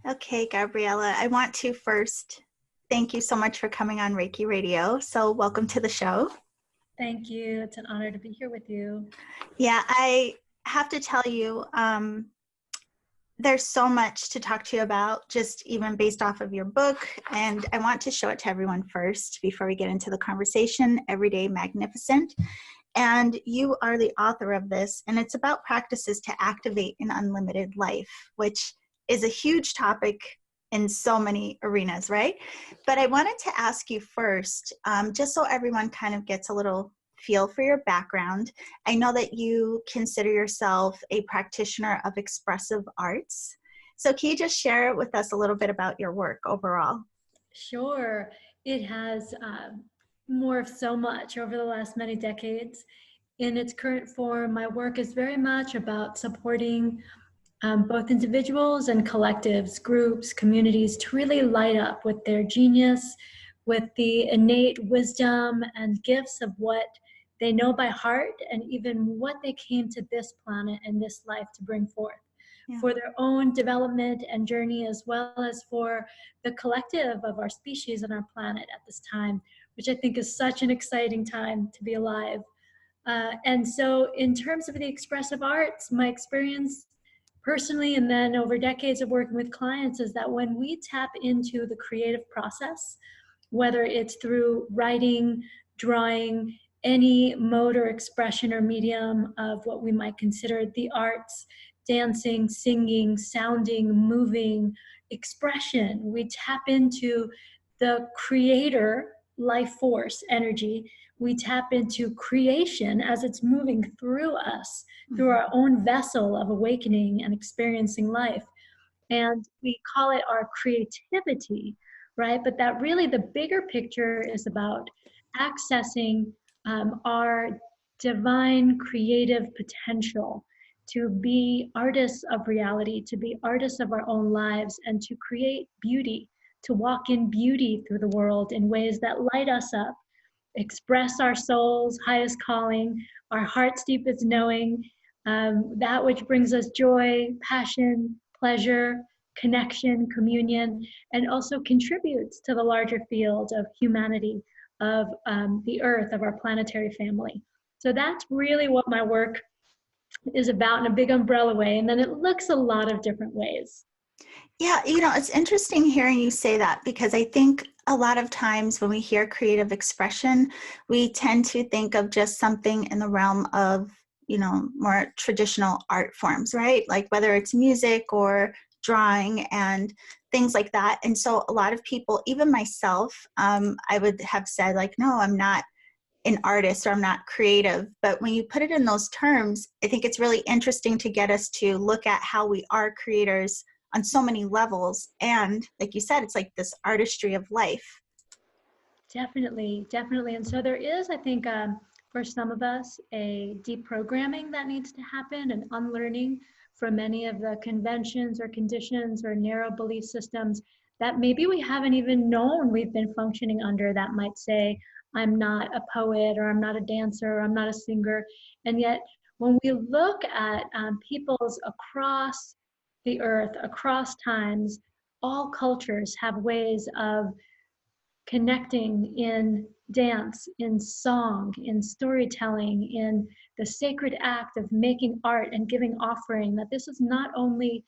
Okay, Gabriela, I want to first thank you so much for coming on Reiki Radio. So welcome to the show. Thank you. It's an honor to be here with you. Yeah, I have to tell you, there's so much to talk to you about, just even based off of your book. And I want to show it to everyone first before we get into the conversation, Everyday Magnificent. And you are the author of this, and it's about practices to activate an unlimited life, which is a huge topic in so many arenas, right? But I wanted to ask you first, just so everyone kind of gets a little feel for your background. I know that you consider yourself a practitioner of expressive arts. So can you just share with us a little bit about your work overall? Sure. It has morphed so much over the last many decades. In its current form, my work is very much about supporting both individuals and collectives, groups, communities to really light up with their genius, with the innate wisdom and gifts of what they know by heart, and even what they came to this planet and this life to bring forth for their own development and journey, as well as for the collective of our species and our planet at this time, which I think is such an exciting time to be alive. And so in terms of the expressive arts, my experience personally, and then over decades of working with clients, is that when we tap into the creative process, whether it's through writing, drawing, any mode or expression or medium of what we might consider the arts, dancing, singing, sounding, moving, expression, we tap into the creator life force energy. We tap into creation as it's moving through us, through our own vessel of awakening and experiencing life. And we call it our creativity, right? But that really, the bigger picture is about accessing our divine creative potential to be artists of reality, to be artists of our own lives, and to create beauty, to walk in beauty through the world in ways that light us up, express our soul's highest calling, our heart's deepest knowing, that which brings us joy, passion, pleasure, connection, communion, and also contributes to the larger field of humanity, of the earth, of our planetary family. So that's really what my work is about in a big umbrella way, and then it looks a lot of different ways. Yeah, it's interesting hearing you say that, because I think a lot of times when we hear creative expression, we tend to think of just something in the realm of, more traditional art forms, right? Like whether it's music or drawing and things like that. And so a lot of people, even myself, I would have said like, no, I'm not an artist or I'm not creative. But when you put it in those terms, I think it's really interesting to get us to look at how we are creators on so many levels. And like you said, it's like this artistry of life. Definitely, definitely. And so there is, I think, for some of us, a deprogramming that needs to happen, an unlearning from many of the conventions or conditions or narrow belief systems that maybe we haven't even known we've been functioning under, that might say, I'm not a poet, or I'm not a dancer, or I'm not a singer. And yet, when we look at peoples across the earth, across times, all cultures have ways of connecting in dance, in song, in storytelling, in the sacred act of making art and giving offering, that this is not only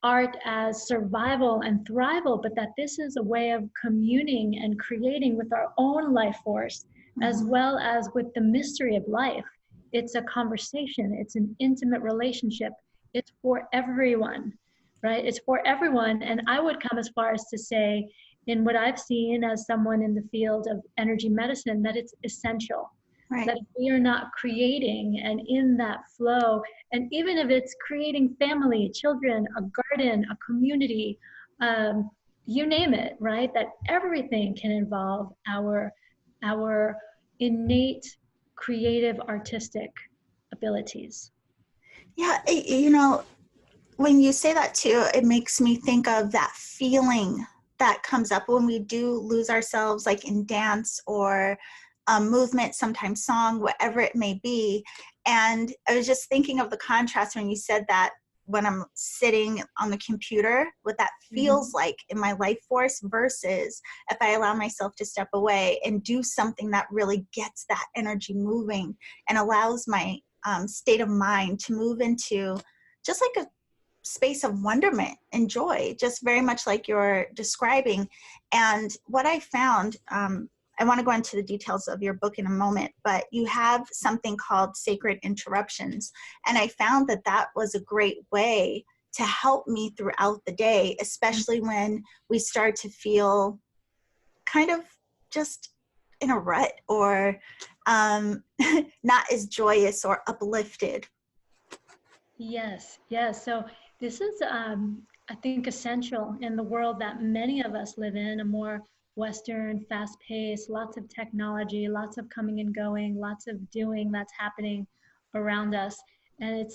art as survival and thrival, but that this is a way of communing and creating with our own life force, as well as with the mystery of life. It's a conversation, it's an intimate relationship, it's for everyone, right? It's for everyone. And I would come as far as to say, in what I've seen as someone in the field of energy medicine, that it's essential. Right. That if we are not creating and in that flow, and even if it's creating family, children, a garden, a community, you name it, right? That everything can involve our innate creative artistic abilities. Yeah, when you say that too, it makes me think of that feeling that comes up when we do lose ourselves, like in dance or movement, sometimes song, whatever it may be. And I was just thinking of the contrast when you said that when I'm sitting on the computer, what that feels like in my life force, versus if I allow myself to step away and do something that really gets that energy moving and allows my state of mind to move into just like a space of wonderment and joy, just very much like you're describing. And what I found, I want to go into the details of your book in a moment, but you have something called sacred interruptions. And I found that that was a great way to help me throughout the day, especially when we start to feel kind of just in a rut or not as joyous or uplifted. Yes, yes. So this is, I think, essential in the world that many of us live in, a more Western, fast-paced, lots of technology, lots of coming and going, lots of doing that's happening around us. And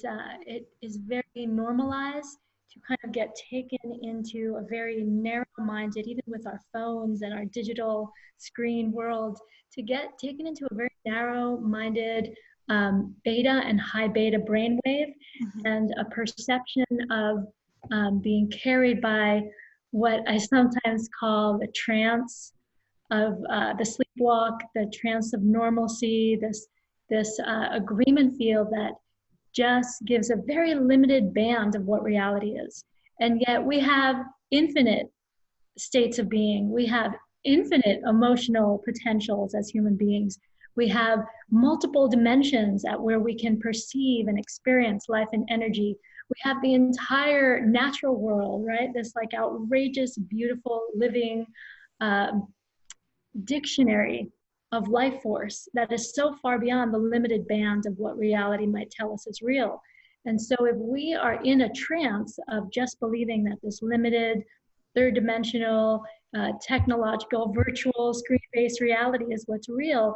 it is very normalized to kind of get taken into a very narrow-minded, even with our phones and our digital screen world, to get taken into a very narrow-minded beta and high beta brainwave, and a perception of being carried by what I sometimes call the trance of the sleepwalk, the trance of normalcy, this agreement field that just gives a very limited band of what reality is. And yet we have infinite states of being. We have infinite emotional potentials as human beings. We have multiple dimensions at where we can perceive and experience life and energy. We have the entire natural world, right? This like outrageous, beautiful, living dictionary of life force that is so far beyond the limited band of what reality might tell us is real. And so if we are in a trance of just believing that this limited, third dimensional, technological, virtual, screen-based reality is what's real,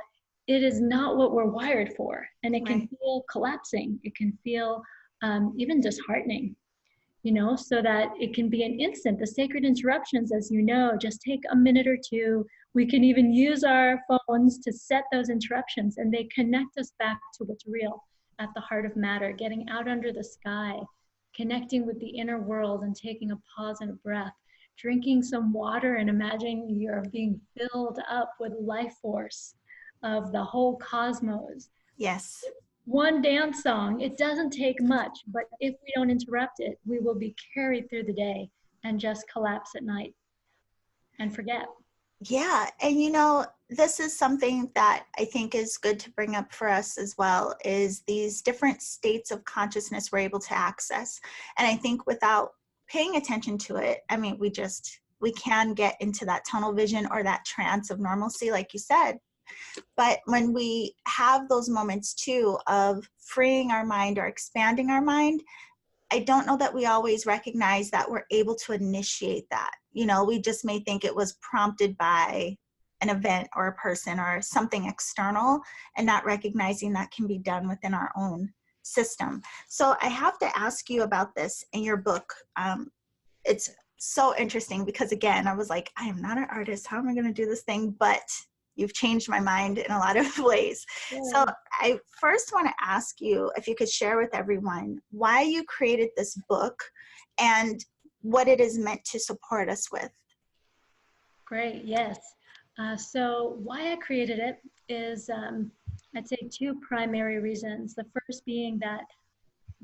it is not what we're wired for. And it can feel collapsing. It can feel even disheartening, you know, so that it can be an instant. The sacred interruptions, as you know, just take a minute or two. We can even use our phones to set those interruptions, and they connect us back to what's real at the heart of matter, getting out under the sky, connecting with the inner world and taking a pause and a breath, drinking some water and imagining you're being filled up with life force of the whole cosmos. Yes. One dance song, it doesn't take much, but if we don't interrupt it, we will be carried through the day and just collapse at night and forget. Yeah. And you know, this is something that I think is good to bring up for us as well, is these different states of consciousness we're able to access. And I think without paying attention to it, I mean, we can get into that tunnel vision or that trance of normalcy, like you said. But when we have those moments too of freeing our mind or expanding our mind, I don't know that we always recognize that we're able to initiate that. You know, we just may think it was prompted by an event or a person or something external, and not recognizing that can be done within our own system. So I have to ask you about this in your book. It's so interesting because, again, I was like, I am not an artist. How am I going to do this thing? But you've changed my mind in a lot of ways. Yeah. So I first want to ask you if you could share with everyone why you created this book and what it is meant to support us with. Great, yes. So why I created it is, I'd say, two primary reasons. The first being that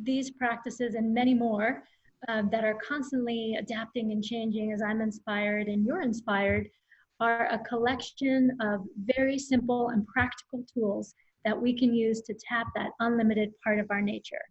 these practices and many more that are constantly adapting and changing as I'm inspired and you're inspired are a collection of very simple and practical tools that we can use to tap that unlimited part of our nature.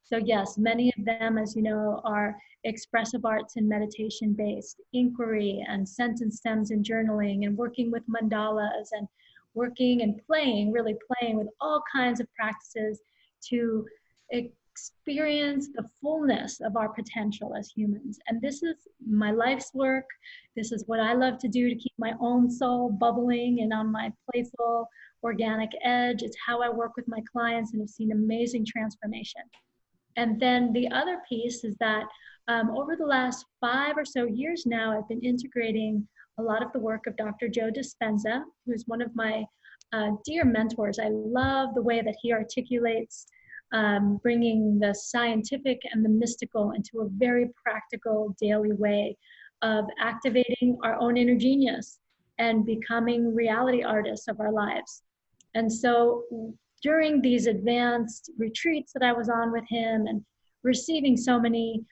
So yes, many of them, as you know, are expressive arts and meditation based, inquiry and sentence stems and journaling and working with mandalas and working and playing, really playing with all kinds of practices to experience the fullness of our potential as humans. And this is my life's work. This is what I love to do to keep my own soul bubbling and on my playful, organic edge. It's how I work with my clients and have seen amazing transformation. And then the other piece is that over the last 5 or so years now, I've been integrating a lot of the work of Dr. Joe Dispenza, who's one of my dear mentors. I love the way that he articulates bringing the scientific and the mystical into a very practical daily way of activating our own inner genius and becoming reality artists of our lives. And so during these advanced retreats that I was on with him and receiving so many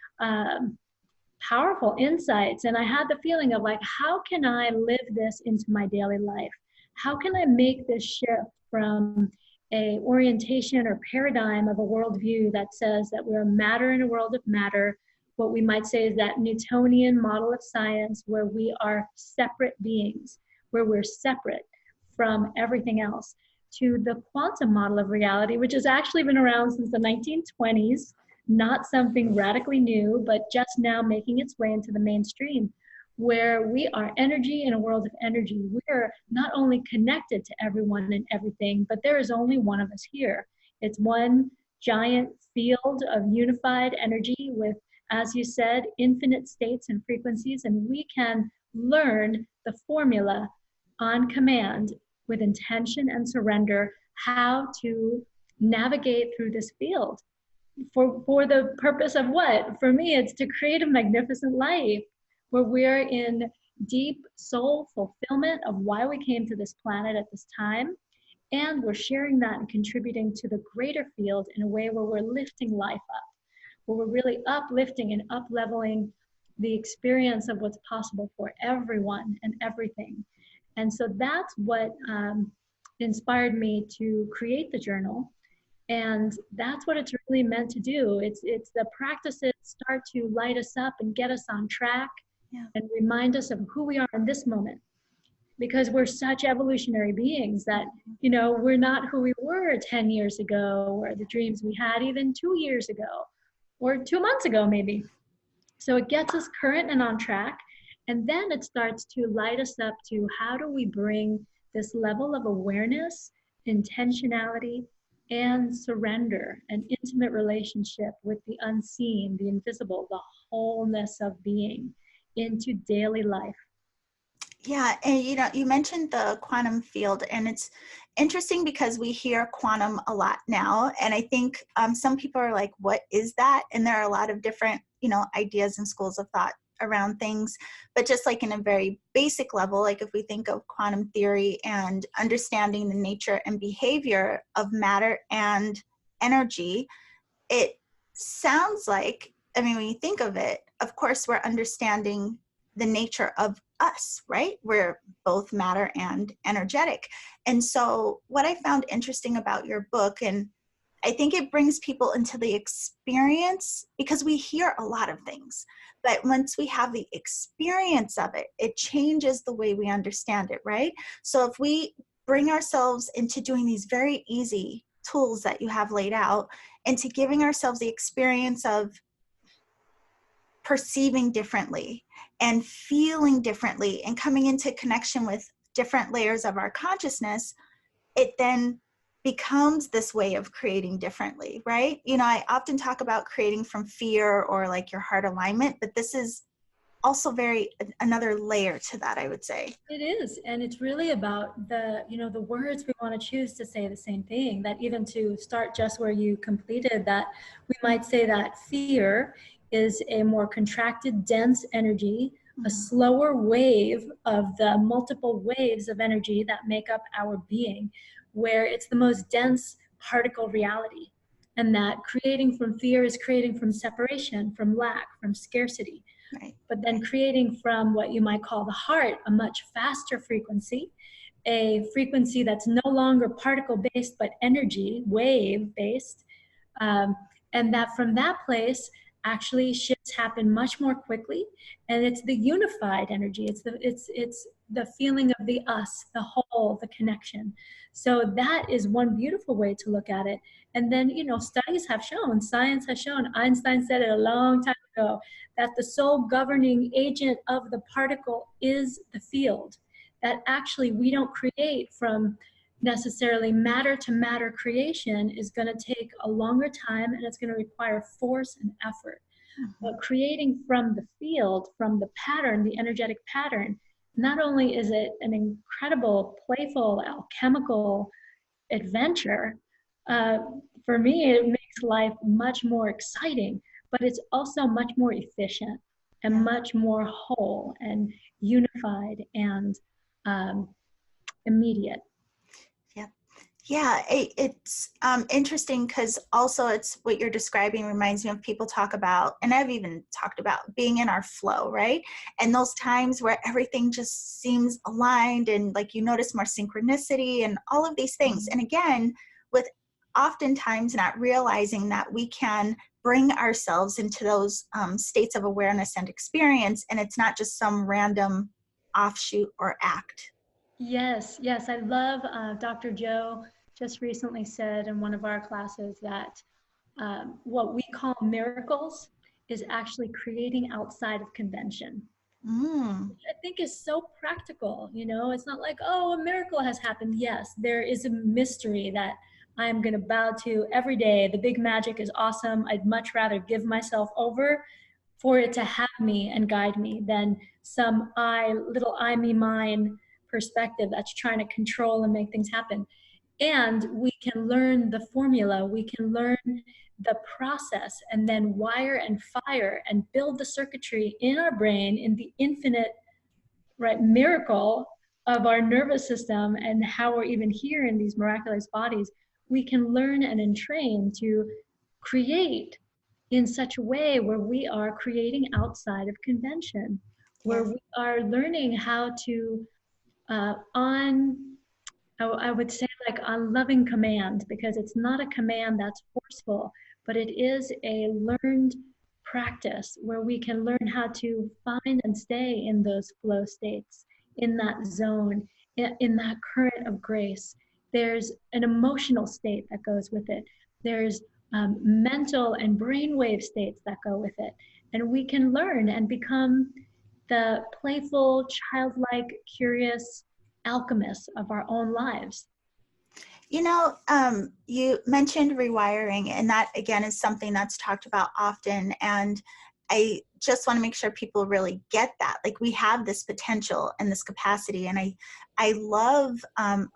powerful insights, and I had the feeling of like, how can I live this into my daily life? How can I make this shift from a orientation or paradigm of a worldview that says that we're matter in a world of matter, what we might say is that Newtonian model of science where we are separate beings, where we're separate from everything else, to the quantum model of reality, which has actually been around since the 1920s, not something radically new, but just now making its way into the mainstream, where we are energy in a world of energy. We're not only connected to everyone and everything, but there is only one of us here. It's one giant field of unified energy with, as you said, infinite states and frequencies, and we can learn the formula on command with intention and surrender how to navigate through this field. For the purpose of what? For me, it's to create a magnificent life where we're in deep soul fulfillment of why we came to this planet at this time. And we're sharing that and contributing to the greater field in a way where we're lifting life up, where we're really uplifting and up-leveling the experience of what's possible for everyone and everything. And so that's what inspired me to create the journal. And that's what it's really meant to do. It's the practices start to light us up and get us on track, yeah, and remind us of who we are in this moment. Because we're such evolutionary beings that, you know, we're not who we were 10 years ago, or the dreams we had even 2 years ago, or 2 months ago maybe. So it gets us current and on track. And then it starts to light us up to how do we bring this level of awareness, intentionality, and surrender, an intimate relationship with the unseen, the invisible, the wholeness of being into daily life. Yeah, and you know, you mentioned the quantum field, and it's interesting because we hear quantum a lot now, and I think some people are like, what is that? And there are a lot of different, you know, ideas and schools of thought around things, but just like in a very basic level, like if we think of quantum theory and understanding the nature and behavior of matter and energy, it sounds like, I mean, when you think of it, of course, we're understanding the nature of us, right? We're both matter and energetic. And so what I found interesting about your book, and I think it brings people into the experience, because we hear a lot of things, but once we have the experience of it, it changes the way we understand it, right? So if we bring ourselves into doing these very easy tools that you have laid out, into giving ourselves the experience of perceiving differently and feeling differently and coming into connection with different layers of our consciousness, it then becomes this way of creating differently, right? You know, I often talk about creating from fear or like your heart alignment, but this is also another layer to that, I would say. It is, and it's really about the, you know, the words we want to choose to say the same thing. That even to start just where you completed, that we might say that fear is a more contracted, dense energy, a slower wave of the multiple waves of energy that make up our being, where it's the most dense particle reality. And that creating from fear is creating from separation, from lack, from scarcity. Right. But then creating from what you might call the heart, a much faster frequency, a frequency that's no longer particle-based, but energy, wave-based. And that from that place, actually shifts happen much more quickly. And it's the unified energy. It's the feeling of the us, the whole, the connection. So that is one beautiful way to look at it. And then, you know, studies have shown, science has shown, Einstein said it a long time ago, that the sole governing agent of the particle is the field. That actually we don't create from necessarily matter to matter creation is going to take a longer time, and it's going to require force and effort. But creating from the field, from the pattern, the energetic pattern, not only is it an incredible, playful, alchemical adventure, for me, it makes makes life much more exciting, but it's also much more efficient and much more whole and unified and immediate. Yeah, it's interesting because also it's what you're describing reminds me of people talk about, and I've even talked about being in our flow, right? And those times where everything just seems aligned and like you notice more synchronicity and all of these things. And again, with oftentimes not realizing that we can bring ourselves into those states of awareness and experience, and it's not just some random offshoot or act. Yes, yes. I love Dr. Joe just recently said in one of our classes that what we call miracles is actually creating outside of convention. Which I think is so practical. You know, it's not like, oh, a miracle has happened. Yes, there is a mystery that I'm going to bow to every day. The big magic is awesome. I'd much rather give myself over for it to have me and guide me than some little I, me, mine perspective that's trying to control and make things happen. And we can learn the formula, we can learn the process, and then wire and fire and build the circuitry in our brain in the infinite, right, miracle of our nervous system and how we're even here in these miraculous bodies. We can learn and entrain to create in such a way where we are creating outside of convention, where we are learning how to I would say like on loving command, because it's not a command that's forceful, but it is a learned practice where we can learn how to find and stay in those flow states, in that zone, in that current of grace. There's an emotional state that goes with it. There's mental and brainwave states that go with it. And we can learn and become the playful, childlike, curious alchemists of our own lives. You know, you mentioned rewiring, and that again is something that's talked about often. And I just want to make sure people really get that. Like we have this potential and this capacity. And I love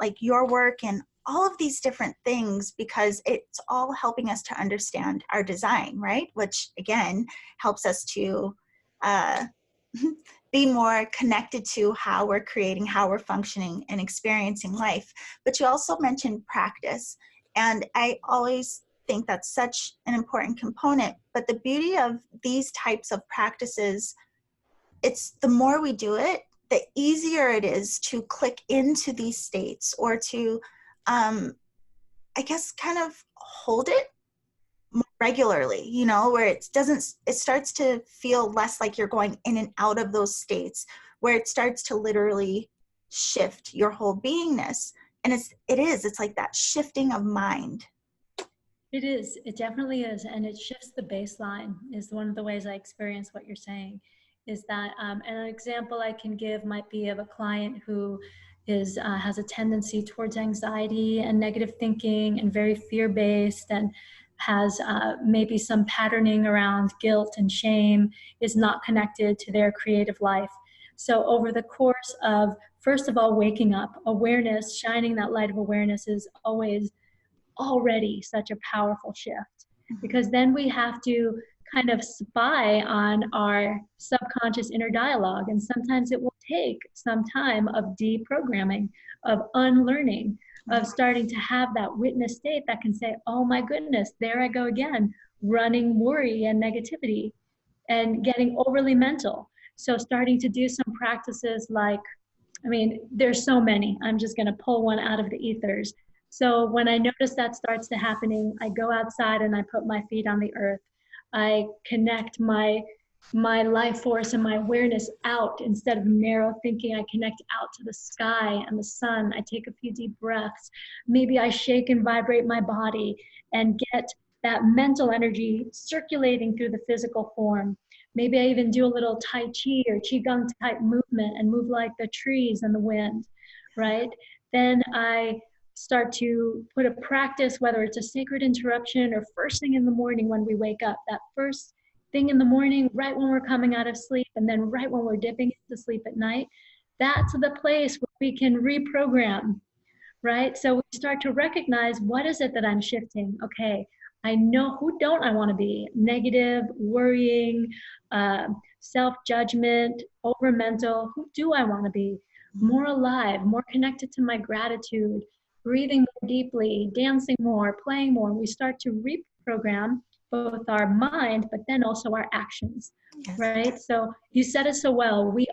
like your work and all of these different things because it's all helping us to understand our design, right? Which again helps us to be more connected to how we're creating, how we're functioning and experiencing life. But you also mentioned practice. And I always think that's such an important component. But the beauty of these types of practices, it's the more we do it, the easier it is to click into these states or to, I guess, kind of hold it regularly, you know, where it starts to feel less like you're going in and out of those states, where it starts to literally shift your whole beingness. And it's like that shifting of mind. It is, it definitely is. And it shifts the baseline is one of the ways I experience what you're saying is that, and an example I can give might be of a client who has a tendency towards anxiety and negative thinking and very fear-based and has maybe some patterning around guilt and shame, is not connected to their creative life. So over the course of, first of all, waking up, awareness, shining that light of awareness is always already such a powerful shift, because then we have to kind of spy on our subconscious inner dialogue. And sometimes it will take some time of deprogramming, of unlearning, of starting to have that witness state that can say, oh my goodness, there I go again, running worry and negativity and getting overly mental. So starting to do some practices like, I mean, there's so many, I'm just gonna pull one out of the ethers. So when I notice that starts to happening, I go outside and I put my feet on the earth. I connect my life force and my awareness out. Instead of narrow thinking, I connect out to the sky and the sun. I take a few deep breaths. Maybe I shake and vibrate my body and get that mental energy circulating through the physical form. Maybe I even do a little Tai Chi or Qigong type movement and move like the trees and the wind, right? Then I start to put a practice, whether it's a sacred interruption or first thing in the morning when we wake up, that first thing in the morning, right when we're coming out of sleep, and then right when we're dipping into sleep at night, that's the place where we can reprogram, right? So we start to recognize, what is it that I'm shifting? Okay, I know who don't I want to be. Negative, worrying, self-judgment, over mental. Who do I want to be? More alive, more connected to my gratitude, breathing more deeply, dancing more, playing more. We start to reprogram both our mind, but then also our actions, Yes. right? So you said it so well. We're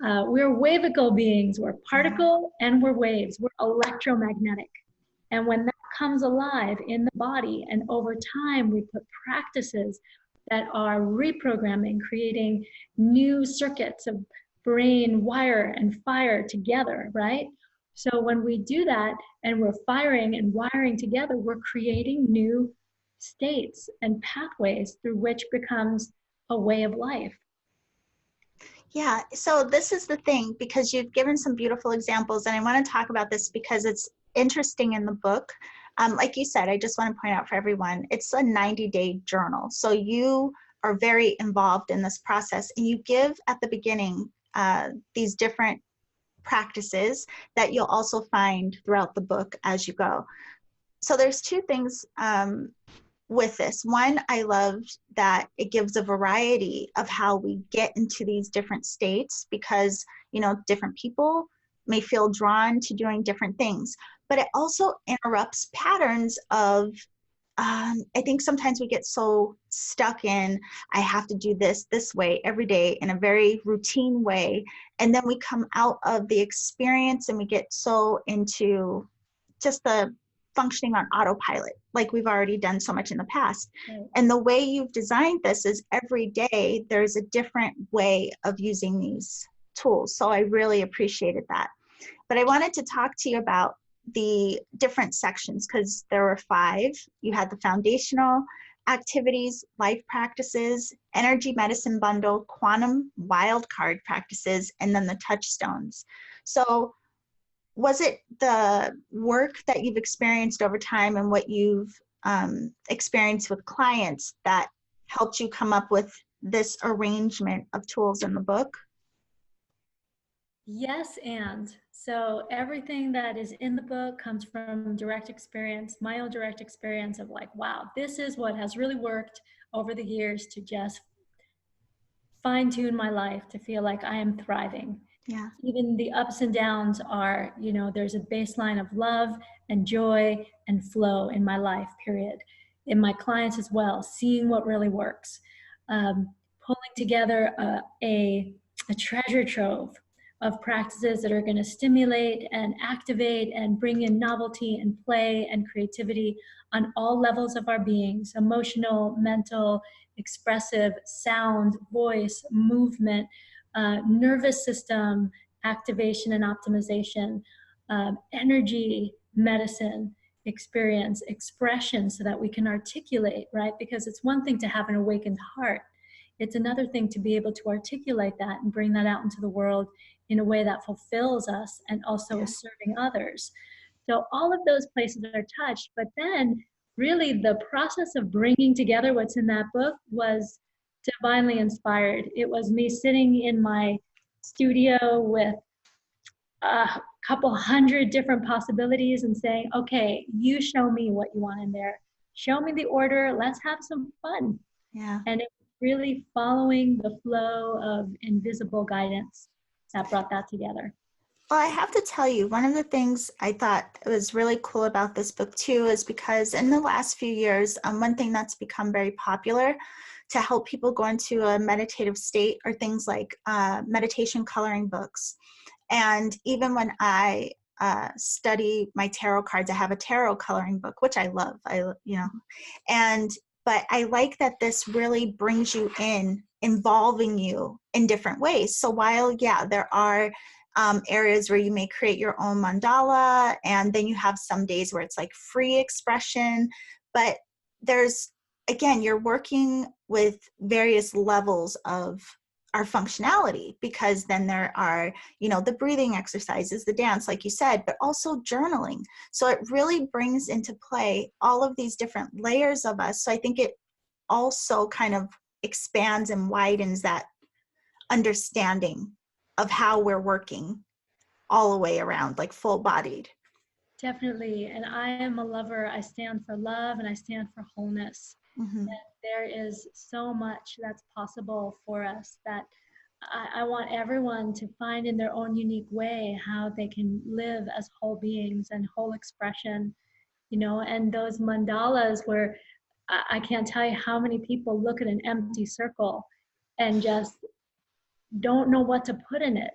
wavical beings. We're particle and we're waves. We're electromagnetic. And when that comes alive in the body, and over time we put practices that are reprogramming, creating new circuits of brain wire and fire together, right? So when we do that and we're firing and wiring together, we're creating new states and pathways through which becomes a way of life. Yeah, so this is the thing, because you've given some beautiful examples, and I want to talk about this because it's interesting in the book. Like you said, I just want to point out for everyone, it's a 90-day journal. So you are very involved in this process, and you give at the beginning these different practices that you'll also find throughout the book as you go. So there's two things with this. One, I loved that it gives a variety of how we get into these different states, because, you know, different people may feel drawn to doing different things, but it also interrupts patterns of, I think sometimes we get so stuck in, I have to do this way every day in a very routine way. And then we come out of the experience and we get so into just the functioning on autopilot, like we've already done so much in the past. Right. And the way you've designed this is every day there's a different way of using these tools. So I really appreciated that. But I wanted to talk to you about the different sections, because there were 5. You had the foundational activities, life practices, energy medicine bundle, quantum wildcard practices, and then the touchstones. So was it the work that you've experienced over time and what you've experienced with clients that helped you come up with this arrangement of tools in the book? Yes, and so everything that is in the book comes from direct experience, my own direct experience of like, wow, this is what has really worked over the years to just fine tune my life to feel like I am thriving. Yeah. Even the ups and downs are, you know, there's a baseline of love and joy and flow in my life, period. In my clients as well, seeing what really works. Pulling together a treasure trove of practices that are going to stimulate and activate and bring in novelty and play and creativity on all levels of our beings: emotional, mental, expressive, sound, voice, movement, nervous system activation and optimization, energy medicine experience, expression, so that we can articulate, right? Because it's one thing to have an awakened heart. It's another thing to be able to articulate that and bring that out into the world in a way that fulfills us and also is serving others. So all of those places are touched, but then really the process of bringing together what's in that book was divinely inspired. It was me sitting in my studio with a couple hundred different possibilities and saying, okay, you show me what you want in there. Show me the order. Let's have some fun. Yeah. And it was really following the flow of invisible guidance that brought that together. Well, I have to tell you, one of the things I thought was really cool about this book too is because in the last few years, one thing that's become very popular to help people go into a meditative state are things like meditation coloring books. And even when I study my tarot cards, I have a tarot coloring book, which I love. But I like that this really brings you in, involving you in different ways. So while, yeah, there are areas where you may create your own mandala, and then you have some days where it's like free expression, but there's, again, you're working with various levels of our functionality, because then there are, the breathing exercises, the dance, like you said, but also journaling. So it really brings into play all of these different layers of us. So I think it also kind of expands and widens that understanding of how we're working all the way around, like full bodied. Definitely. And I am a lover. I stand for love and I stand for wholeness. Mm-hmm. And there is so much that's possible for us that I want everyone to find in their own unique way how they can live as whole beings and whole expression, you know, and those mandalas where I can't tell you how many people look at an empty circle and just don't know what to put in it.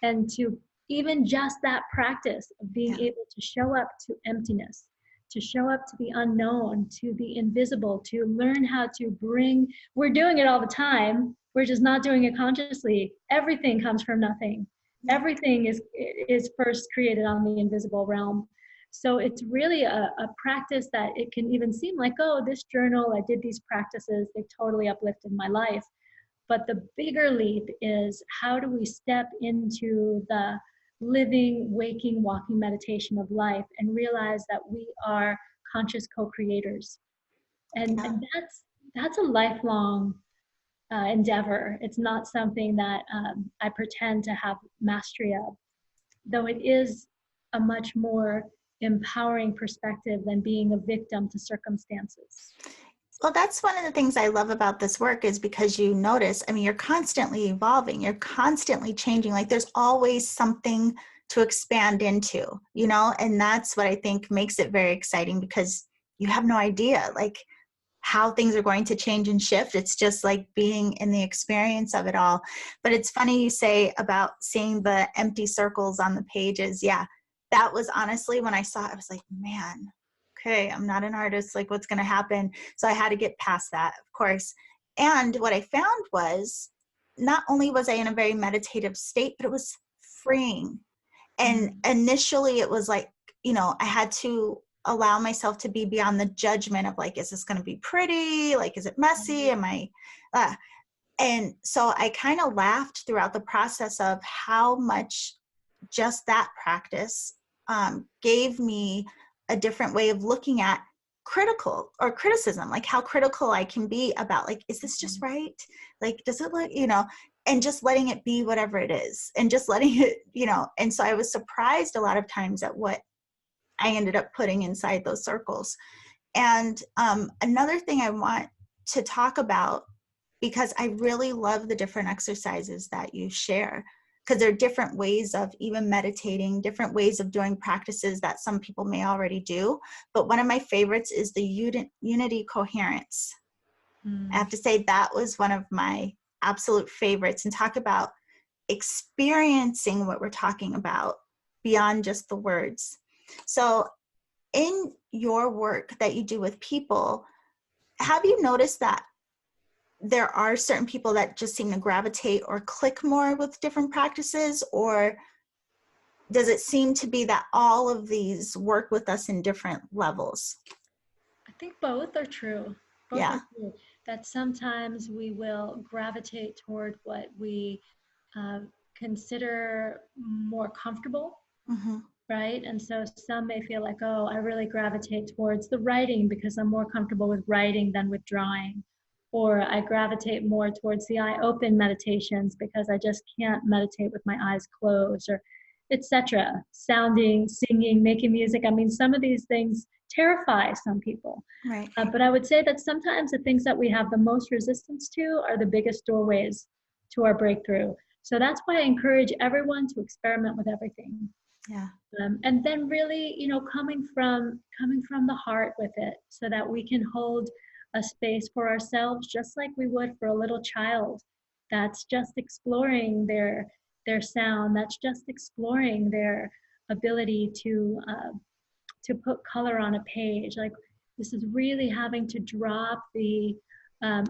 And to even just that practice of being Yeah. able to show up to emptiness, to show up to the unknown, to the invisible, to learn how to bring, we're doing it all the time, we're just not doing it consciously. Everything comes from nothing. Yeah. Everything is first created on the invisible realm. So it's really a practice that it can even seem like, oh, this journal, I did these practices, they totally uplifted my life. But the bigger leap is, how do we step into the living, waking, walking meditation of life and realize that we are conscious co-creators? And, Yeah. and that's a lifelong endeavor. It's not something that I pretend to have mastery of, though it is a much more empowering perspective than being a victim to circumstances. Well, that's one of the things I love about this work, is because you notice, I mean, you're constantly evolving, you're constantly changing. Like there's always something to expand into, you know, and that's what I think makes it very exciting, because you have no idea like how things are going to change and shift. It's just like being in the experience of it all. But it's funny you say about seeing the empty circles on the pages. Yeah, that was honestly when I saw it, I was like, man, okay, I'm not an artist, like what's going to happen? So I had to get past that, of course. And what I found was, not only was I in a very meditative state, but it was freeing. And initially it was like, you know, I had to allow myself to be beyond the judgment of like, is this going to be pretty? Like, is it messy? Am I, and so I kind of laughed throughout the process of how much just that practice gave me a different way of looking at critical or criticism, like how critical I can be about like, is this just right? Like, does it look, you know, and just letting it be whatever it is and just letting it, you know. And so I was surprised a lot of times at what I ended up putting inside those circles. And another thing I want to talk about, because I really love the different exercises that you share, because there are different ways of even meditating, different ways of doing practices that some people may already do. But one of my favorites is the unity coherence. I have to say that was one of my absolute favorites, and talk about experiencing what we're talking about beyond just the words. So in your work that you do with people, have you noticed that there are certain people that just seem to gravitate or click more with different practices, or does it seem to be that all of these work with us in different levels? I think both are true. Both Yeah. are true. That sometimes we will gravitate toward what we consider more comfortable, Mm-hmm. right? And so some may feel like, oh, I really gravitate towards the writing because I'm more comfortable with writing than with drawing. Or I gravitate more towards the eye open meditations because I just can't meditate with my eyes closed, or etc. Sounding, singing, making music. I mean, some of these things terrify some people. Right. But I would say that sometimes the things that we have the most resistance to are the biggest doorways to our breakthrough. So that's why I encourage everyone to experiment with everything. Yeah. And then really, you know, coming from the heart with it, so that we can hold a space for ourselves, just like we would for a little child that's just exploring their sound, that's just exploring their ability to put color on a page. Like, this is really having to drop the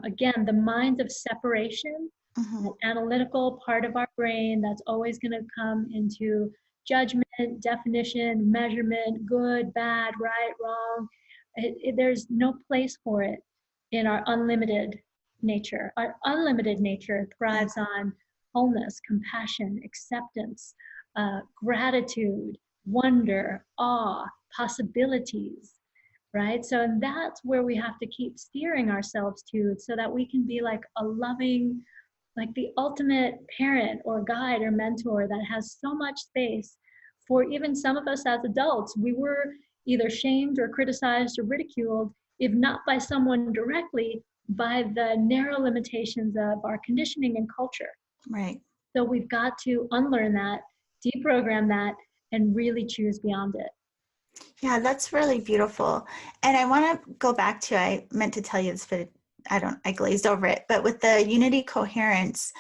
again, the mind of separation, Mm-hmm. the analytical part of our brain that's always going to come into judgment, definition, measurement, good, bad, right, wrong. There's no place for it in our unlimited nature. Our unlimited nature thrives on wholeness, compassion, acceptance, gratitude, wonder, awe, possibilities, right? So and that's where we have to keep steering ourselves to, so that we can be like a loving, like the ultimate parent or guide or mentor that has so much space for even some of us as adults, we were either shamed or criticized or ridiculed, if not by someone directly, by the narrow limitations of our conditioning and culture. Right. So we've got to unlearn that, deprogram that, and really choose beyond it. Yeah, that's really beautiful. And I want to go back to, I meant to tell you this, but I glazed over it. But with the unity coherence,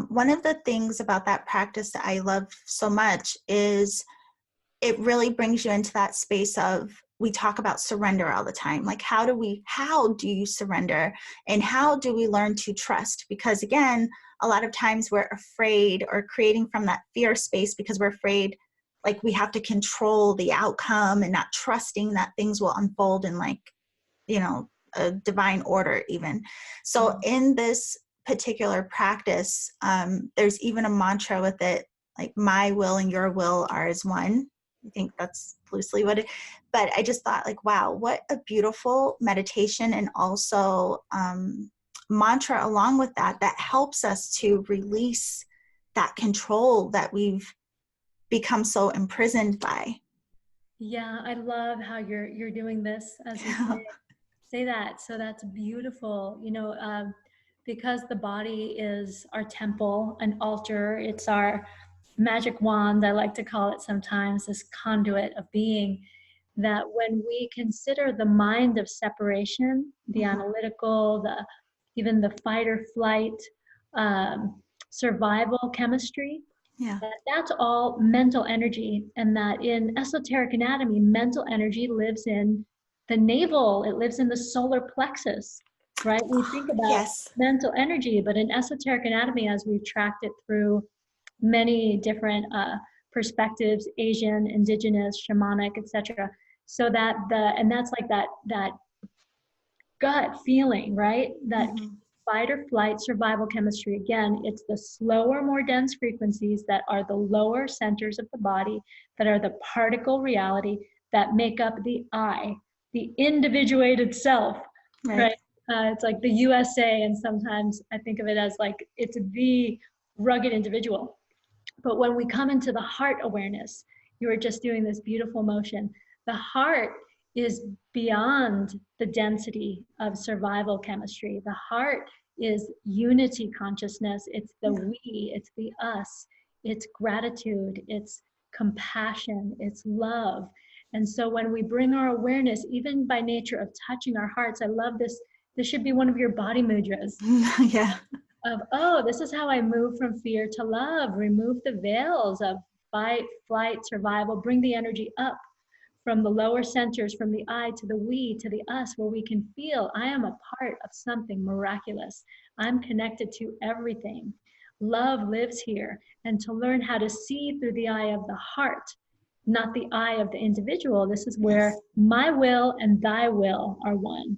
one of the things about that practice that I love so much is it really brings you into that space of, we talk about surrender all the time. Like, how do you surrender? And how do we learn to trust? Because again, a lot of times we're afraid, or creating from that fear space because we're afraid, like we have to control the outcome and not trusting that things will unfold in, like, you know, a divine order even. So in this particular practice, there's even a mantra with it, like, my will and your will are as one. I think that's loosely what it, but I just thought, like, wow, what a beautiful meditation, and also mantra along with that helps us to release that control that we've become so imprisoned by. Yeah, I love how you're doing this as you say that. So that's beautiful. Because the body is our temple, an altar. It's our magic wand, I like to call it sometimes, this conduit of being. That when we consider the mind of separation, the analytical, even the fight or flight, survival chemistry, that's all mental energy, and that in esoteric anatomy, mental energy lives in the navel, it lives in the solar plexus, right? We think about mental energy, but in esoteric anatomy, as we've tracked it through many different perspectives, Asian, indigenous, shamanic, etc. So that and that's like that gut feeling, right? That fight or flight survival chemistry. Again, it's the slower, more dense frequencies that are the lower centers of the body, that are the particle reality that make up the I, the individuated self, right? It's like the USA, and sometimes I think of it as like it's the rugged individual. But when we come into the heart awareness, you were just doing this beautiful motion. The heart is beyond the density of survival chemistry. The heart is unity consciousness. It's the we, it's the us, it's gratitude, it's compassion, it's love. And so when we bring our awareness, even by nature of touching our hearts, I love this. This should be one of your body mudras. Of, oh, this is how I move from fear to love. Remove the veils of fight, flight, survival. Bring the energy up from the lower centers, from the I to the we to the us, where we can feel I am a part of something miraculous. I'm connected to everything. Love lives here. And to learn how to see through the eye of the heart, not the eye of the individual. This is where my will and thy will are one.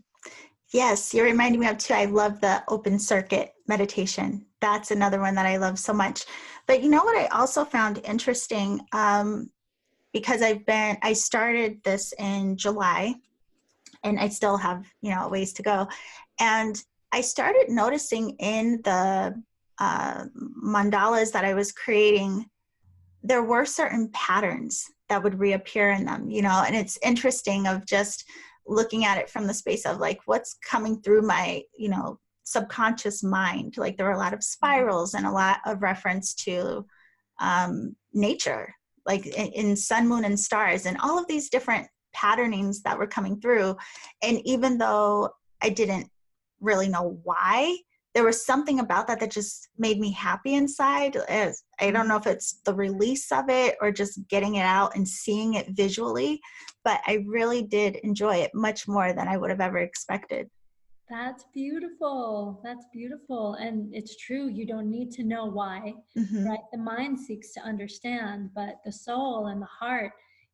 Yes, you're reminding me of too. I love the open circuit meditation. That's another one that I love so much. But you know what I also found interesting, because I started this in July, and I still have, a ways to go. And I started noticing in the mandalas that I was creating, there were certain patterns that would reappear in them, and it's interesting of just looking at it from the space of like, what's coming through my, subconscious mind. Like there were a lot of spirals and a lot of reference to nature, like in sun, moon, and stars, and all of these different patternings that were coming through. And even though I didn't really know why, there was something about that just made me happy inside. I don't know if it's the release of it or just getting it out and seeing it visually, but I really did enjoy it much more than I would have ever expected. That's beautiful. That's beautiful. And it's true. You don't need to know why, right? The mind seeks to understand, but the soul and the heart,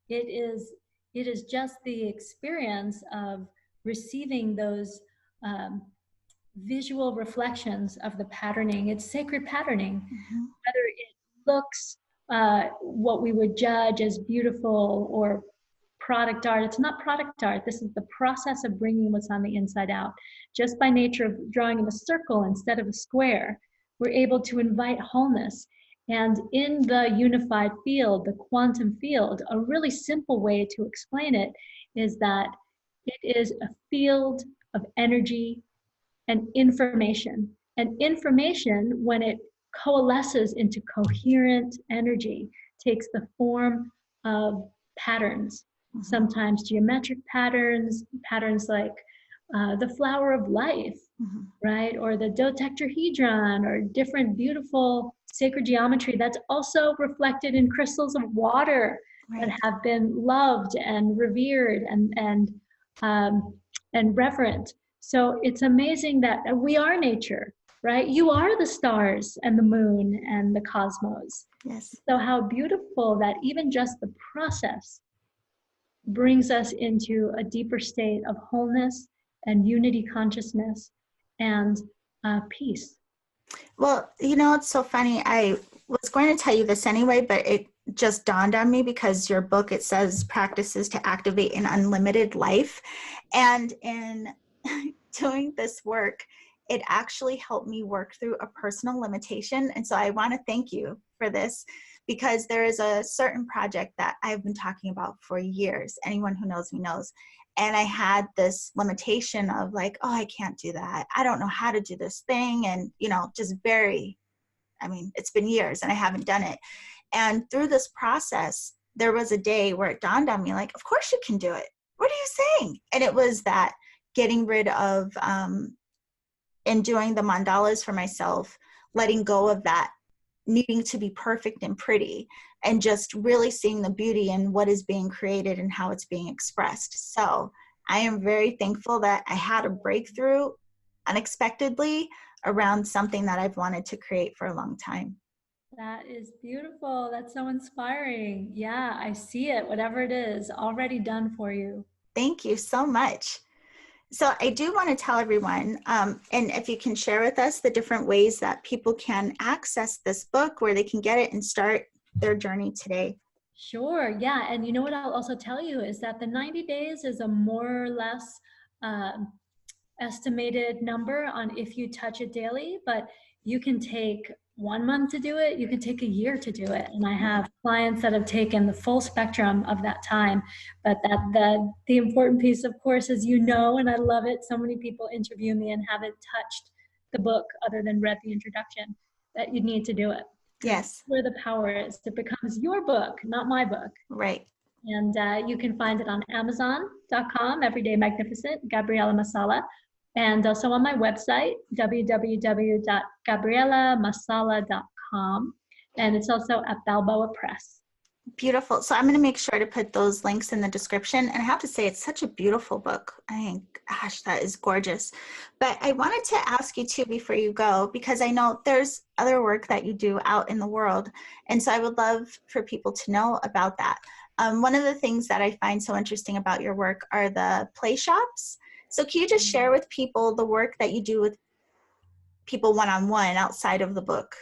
it is just the experience of receiving those visual reflections of the patterning. It's sacred patterning. Whether it looks what we would judge as beautiful or product art, it's not product art. This is the process of bringing what's on the inside out. Just by nature of drawing in a circle instead of a square, we're able to invite wholeness. And in the unified field, the quantum field, a really simple way to explain it is that it is a field of energy and information. And information, when it coalesces into coherent energy, takes the form of patterns, sometimes geometric patterns, patterns like the flower of life, right? Or the dodecahedron, or different beautiful sacred geometry that's also reflected in crystals of water that have been loved and revered and reverent. So it's amazing that we are nature, right? You are the stars and the moon and the cosmos. Yes. So how beautiful that even just the process brings us into a deeper state of wholeness and unity consciousness and peace. Well, you know, it's so funny. I was going to tell you this anyway, but it just dawned on me because your book, it says practices to activate an unlimited life. And in doing this work, it actually helped me work through a personal limitation. And so I want to thank you for this, because there is a certain project that I've been talking about for years. Anyone who knows me knows. And I had this limitation of like, oh, I can't do that. I don't know how to do this thing. And, you know, just it's been years and I haven't done it. And through this process, there was a day where it dawned on me, like, of course you can do it. What are you saying? And it was that getting rid of, and doing the mandalas for myself, letting go of that needing to be perfect and pretty, and just really seeing the beauty in what is being created and how it's being expressed. So I am very thankful that I had a breakthrough unexpectedly around something that I've wanted to create for a long time. That is beautiful. That's so inspiring. Yeah, I see it, whatever it is, already done for you. Thank you so much. So I do want to tell everyone, and if you can share with us the different ways that people can access this book, where they can get it and start their journey today. Sure, yeah. And you know what I'll also tell you is that the 90 days is a more or less estimated number on if you touch it daily, but you can take 1 month to do it, you can take a year to do it. And I have clients that have taken the full spectrum of that time. But the important piece, of course, is, you know, and I love it, so many people interview me and haven't touched the book other than read the introduction, that you need to do it. Yes. Where the power is. It becomes your book, not my book. Right. And you can find it on Amazon.com, Everyday Magnificent, Gabriela Masala. And also on my website, www.gabrielamasala.com. And it's also at Balboa Press. Beautiful. So I'm going to make sure to put those links in the description. And I have to say, it's such a beautiful book. I think, gosh, that is gorgeous. But I wanted to ask you too, before you go, because I know there's other work that you do out in the world. And so I would love for people to know about that. One of the things that I find so interesting about your work are the play shops. So can you just share with people the work that you do with people one-on-one outside of the book?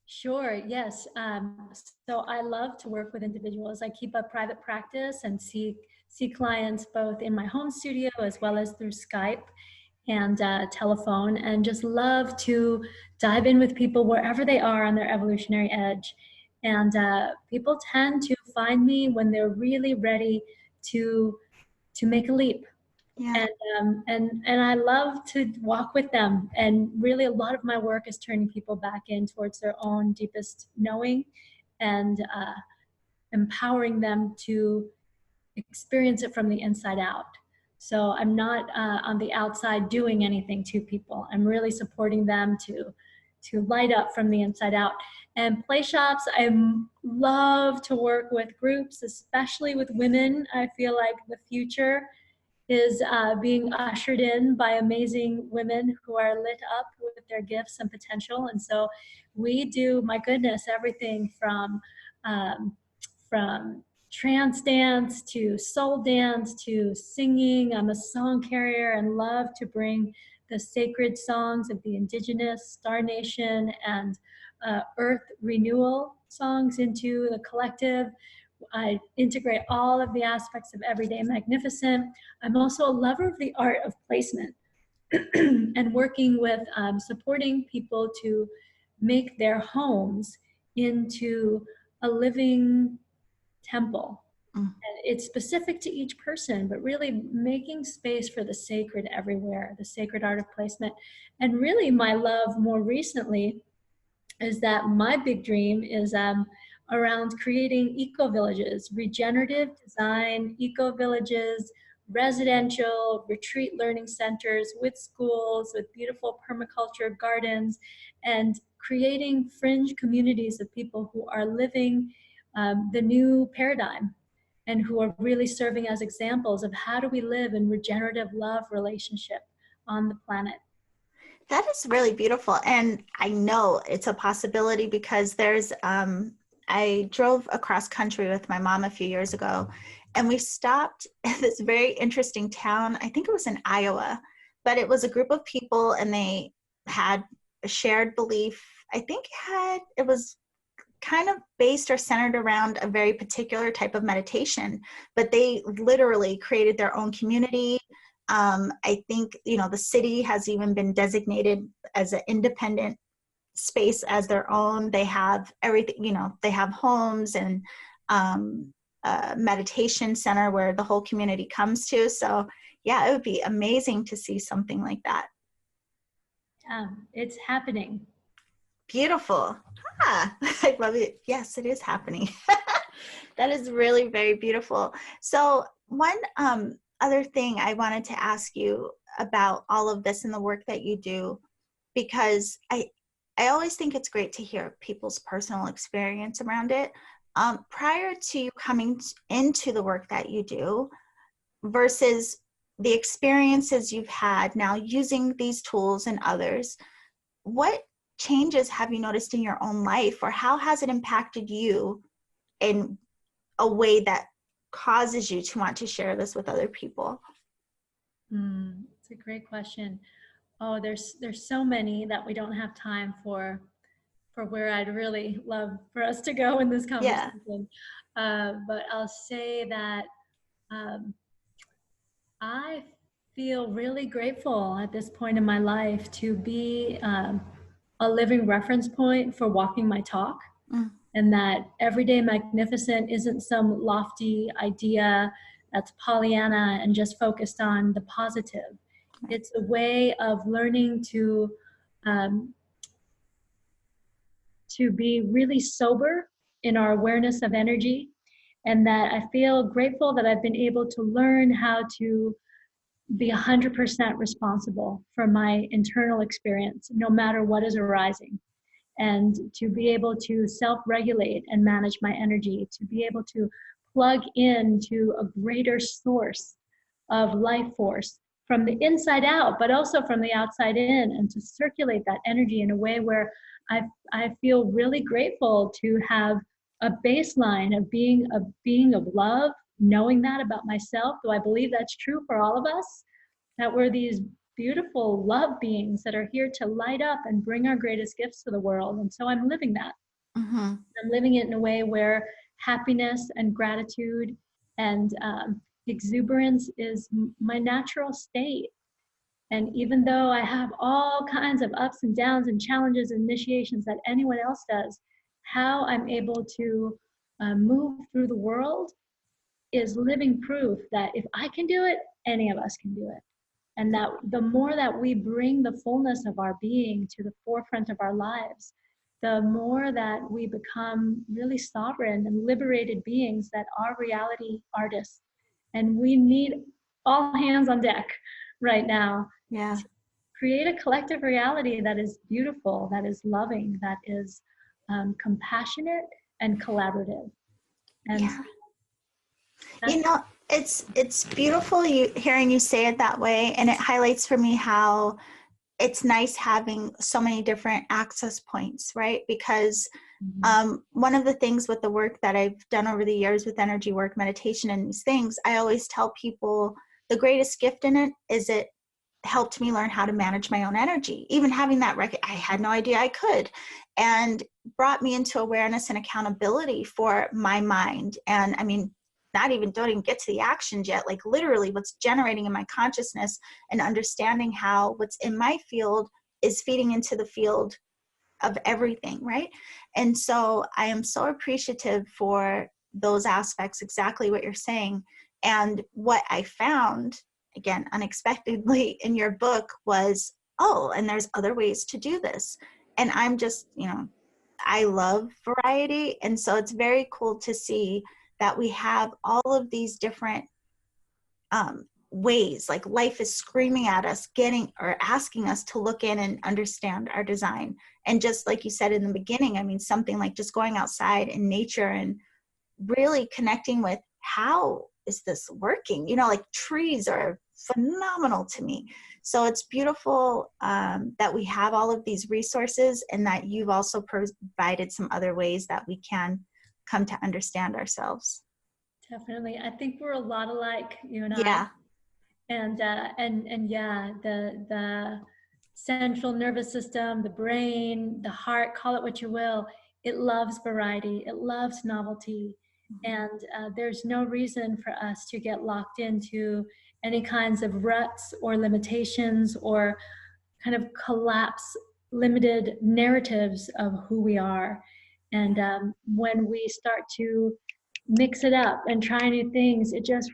Sure, yes. So I love to work with individuals. I keep a private practice and see clients both in my home studio as well as through Skype and telephone, and just love to dive in with people wherever they are on their evolutionary edge. And people tend to find me when they're really ready to make a leap. Yeah. And I love to walk with them. And really, a lot of my work is turning people back in towards their own deepest knowing, and empowering them to experience it from the inside out. So I'm not on the outside doing anything to people. I'm really supporting them to light up from the inside out. And play shops, I love to work with groups, especially with women. I feel like the future is being ushered in by amazing women who are lit up with their gifts and potential. And so we do, my goodness, everything from trance dance to soul dance to singing. I'm a song carrier and love to bring the sacred songs of the indigenous, Star Nation, and Earth renewal songs into the collective. I integrate all of the aspects of Everyday Magnificent. I'm also a lover of the art of placement and working with supporting people to make their homes into a living temple. Mm. And it's specific to each person, but really making space for the sacred everywhere, the sacred art of placement. And really my love more recently is that my big dream is around creating eco-villages, regenerative design eco-villages, residential retreat learning centers with schools, with beautiful permaculture gardens, and creating fringe communities of people who are living the new paradigm and who are really serving as examples of how do we live in regenerative love relationship on the planet. That is really beautiful. And I know it's a possibility because I drove across country with my mom a few years ago, and we stopped at this very interesting town. I think it was in Iowa, but it was a group of people and they had a shared belief. I think it was kind of based or centered around a very particular type of meditation, but they literally created their own community. I think, the city has even been designated as an independent space as their own. They have everything, they have homes and a meditation center where the whole community comes to. So yeah, it would be amazing to see something like that. Yeah, it's happening. Beautiful. I love it. Yes, it is happening. That is really very beautiful. So one other thing I wanted to ask you about all of this and the work that you do, because I always think it's great to hear people's personal experience around it. Prior to you coming into the work that you do versus the experiences you've had now using these tools and others, what changes have you noticed in your own life, or how has it impacted you in a way that causes you to want to share this with other people? It's a great question. Oh, there's so many that we don't have time for where I'd really love for us to go in this conversation. Yeah. But I'll say that I feel really grateful at this point in my life to be a living reference point for walking my talk. And that everyday magnificent isn't some lofty idea that's Pollyanna and just focused on the positive. It's a way of learning to be really sober in our awareness of energy, and that I feel grateful that I've been able to learn how to be 100% responsible for my internal experience, no matter what is arising. And to be able to self-regulate and manage my energy, to be able to plug into a greater source of life force from the inside out, but also from the outside in, and to circulate that energy in a way where I feel really grateful to have a baseline of being a being of love, knowing that about myself, though I believe that's true for all of us, that we're these beautiful love beings that are here to light up and bring our greatest gifts to the world. And so I'm living that. I'm living it in a way where happiness and gratitude and exuberance is my natural state. And even though I have all kinds of ups and downs and challenges and initiations that anyone else does, how I'm able to move through the world is living proof that if I can do it, any of us can do it. And that the more that we bring the fullness of our being to the forefront of our lives, the more that we become really sovereign and liberated beings that are reality artists. And we need all hands on deck right now to create a collective reality that is beautiful, that is loving, that is compassionate and collaborative. And it's beautiful hearing you say it that way, and it highlights for me how it's nice having so many different access points, right? Because one of the things with the work that I've done over the years with energy work, meditation, and these things, I always tell people the greatest gift in it is it helped me learn how to manage my own energy. Even having that I had no idea I could, and brought me into awareness and accountability for my mind. And I mean, don't even get to the actions yet, like literally what's generating in my consciousness, and understanding how what's in my field is feeding into the field of everything, right? And so I am so appreciative for those aspects, exactly what you're saying. And what I found, again, unexpectedly in your book was, oh, and there's other ways to do this. And I'm just, I love variety. And so it's very cool to see that we have all of these different ways, like life is screaming at us, asking us to look in and understand our design. And just like you said in the beginning, I mean, something like just going outside in nature and really connecting with, how is this working? Like trees are phenomenal to me. So it's beautiful that we have all of these resources, and that you've also provided some other ways that we can come to understand ourselves. Definitely. I think we're a lot alike, you and Yeah. I. And yeah, the central nervous system, the brain, the heart, call it what you will, it loves variety, it loves novelty. And there's no reason for us to get locked into any kinds of ruts or limitations or kind of collapse limited narratives of who we are. And when we start to mix it up and try new things, it just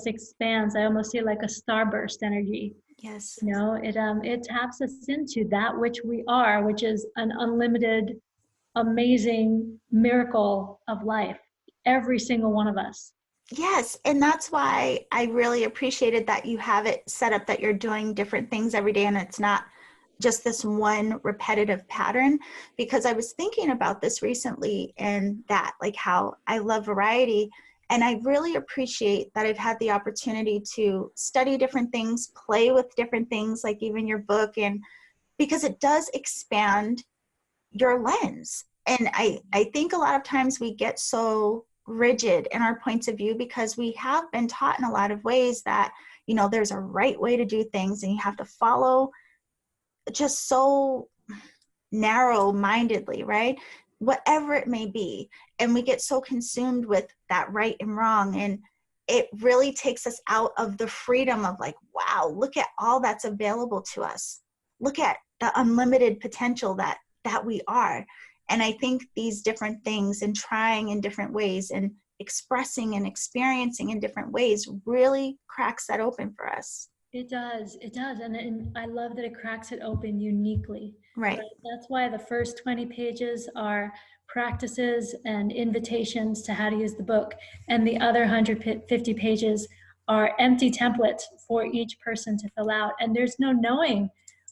expands. I almost see like a starburst energy. Yes. It taps us into that which we are, which is an unlimited, amazing miracle of life. Every single one of us. Yes. And that's why I really appreciated that you have it set up that you're doing different things every day, and it's not just this one repetitive pattern. Because I was thinking about this recently, and that, like, how I love variety. And I really appreciate that I've had the opportunity to study different things, play with different things, like even your book, and because it does expand your lens. And I think a lot of times we get so rigid in our points of view because we have been taught in a lot of ways that, there's a right way to do things, and you have to follow just so narrow-mindedly, right? Whatever it may be. And we get so consumed with that right and wrong. And it really takes us out of the freedom of, like, wow, look at all that's available to us. Look at the unlimited potential that we are. And I think these different things, and trying in different ways and expressing and experiencing in different ways, really cracks that open for us. It does. And I love that it cracks it open uniquely. Right. That's why the first 20 pages are practices and invitations to how to use the book. And the other 150 pages are empty templates for each person to fill out. And there's no knowing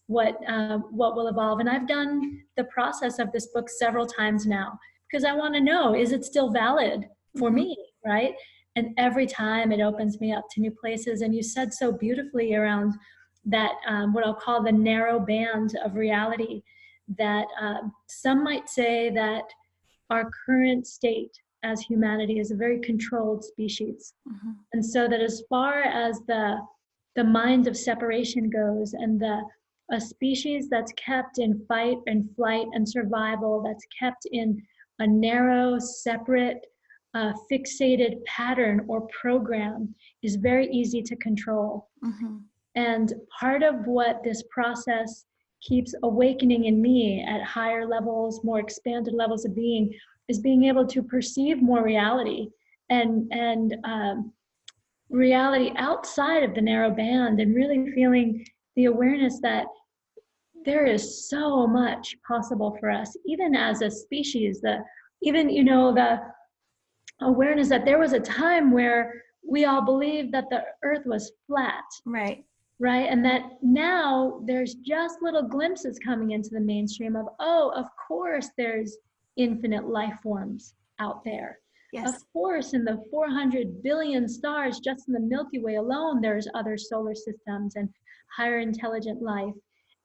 what will evolve. And I've done the process of this book several times now because I want to know, is it still valid for me, right? And every time it opens me up to new places. And you said so beautifully around that, what I'll call the narrow band of reality, that some might say that our current state as humanity is a very controlled species. And so that as far as the mind of separation goes, and a species that's kept in fight and flight and survival, that's kept in a narrow, separate, fixated pattern or program, is very easy to control. And part of what this process keeps awakening in me at higher levels, more expanded levels of being, is being able to perceive more reality and reality outside of the narrow band, and really feeling the awareness that there is so much possible for us, even as a species. The awareness that there was a time where we all believed that the earth was flat. Right. And that now there's just little glimpses coming into the mainstream of, oh, of course there's infinite life forms out there. Yes. Of course, in the 400 billion stars just in the Milky Way alone, there's other solar systems and higher intelligent life.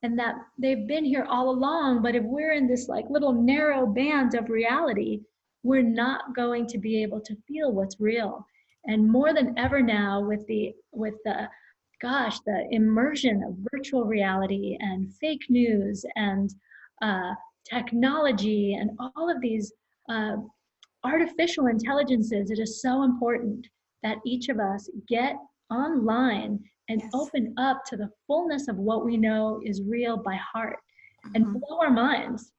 And that they've been here all along, but if we're in this like little narrow band of reality, we're not going to be able to feel what's real. And more than ever now, with the immersion of virtual reality and fake news and technology and all of these artificial intelligences, it is so important that each of us get online and open up to the fullness of what we know is real by heart. and blow our minds.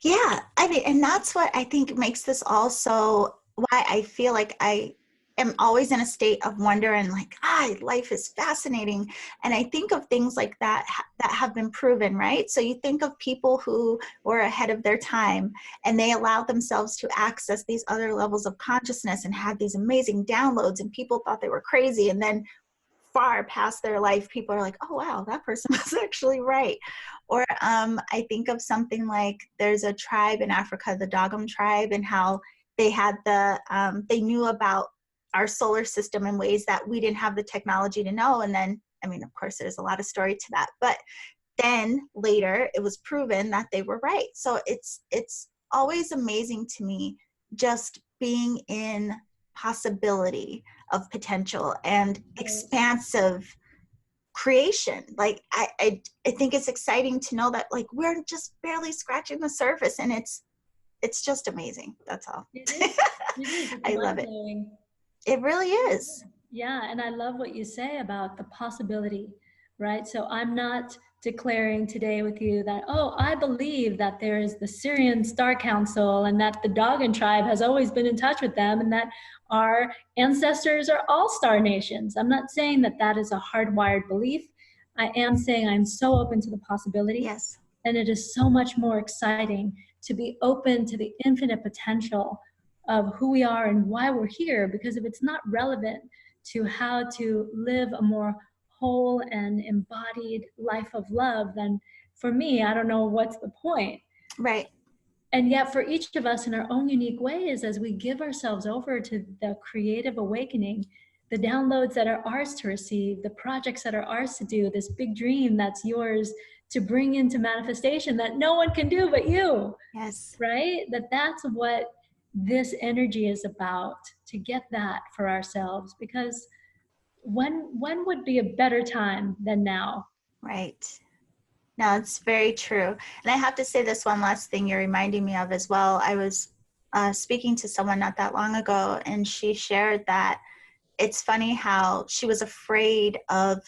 Yeah, I mean, and that's what I think makes this also why I feel like I am always in a state of wonder and like, life is fascinating. And I think of things like that that have been proven, right? So you think of people who were ahead of their time and they allowed themselves to access these other levels of consciousness and had these amazing downloads, and people thought they were crazy. And then far past their life, people are like, oh wow, that person was actually right. Or I think of something like there's a tribe in Africa, the Dogum tribe, and how they had they knew about our solar system in ways that we didn't have the technology to know. And then, I mean, of course, there's a lot of story to that, but then later it was proven that they were right. So it's always amazing to me just being in possibility of potential and expansive creation. Like I think it's exciting to know that like we're just barely scratching the surface, and it's just amazing. That's all. It is. It's I love it. mind-blowing. It really is. Yeah, and I love what you say about the possibility, right? So I'm not declaring today with you that, oh, I believe that there is the Syrian Star Council and that the Dogon tribe has always been in touch with them and that our ancestors are all star nations. I'm not saying that that is a hardwired belief. I am saying I'm so open to the possibility. Yes. And it is so much more exciting to be open to the infinite potential of who we are and why we're here, because if it's not relevant to how to live a more whole and embodied life of love, then for me, I don't know what's the point. Right. And yet for each of us in our own unique ways, as we give ourselves over to the creative awakening, the downloads that are ours to receive, the projects that are ours to do, this big dream that's yours to bring into manifestation that no one can do but you. Yes. Right? That's what this energy is about, to get that for ourselves, because when would be a better time than now? Right. No, it's very true. And I have to say this one last thing you're reminding me of as well. I was speaking to someone not that long ago, and she shared that it's funny how she was afraid of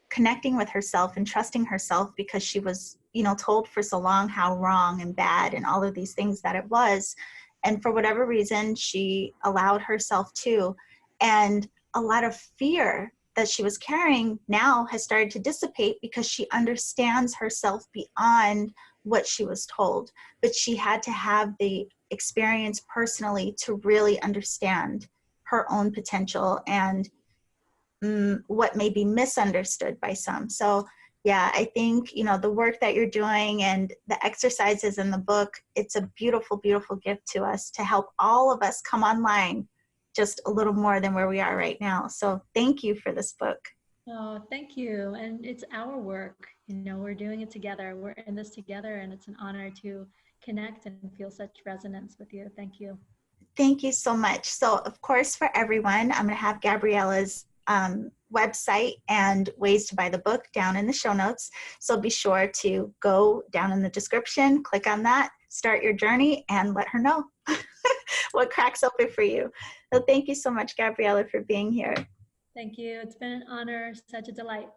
connecting with herself and trusting herself because she was, told for so long how wrong and bad and all of these things that it was. And for whatever reason, she allowed herself to. And a lot of fear that she was carrying now has started to dissipate because she understands herself beyond what she was told. But she had to have the experience personally to really understand her own potential and what may be misunderstood by some. So yeah, I think, the work that you're doing and the exercises in the book, it's a beautiful, beautiful gift to us to help all of us come online just a little more than where we are right now. So thank you for this book. Oh, thank you. And it's our work. We're doing it together. We're in this together, and it's an honor to connect and feel such resonance with you. Thank you. Thank you so much. So of course, for everyone, I'm going to have Gabriela's website and ways to buy the book down in the show notes. So be sure to go down in the description, click on that, start your journey, and let her know what cracks open for you. So thank you so much, Gabriela, for being here. Thank you. It's been an honor, such a delight.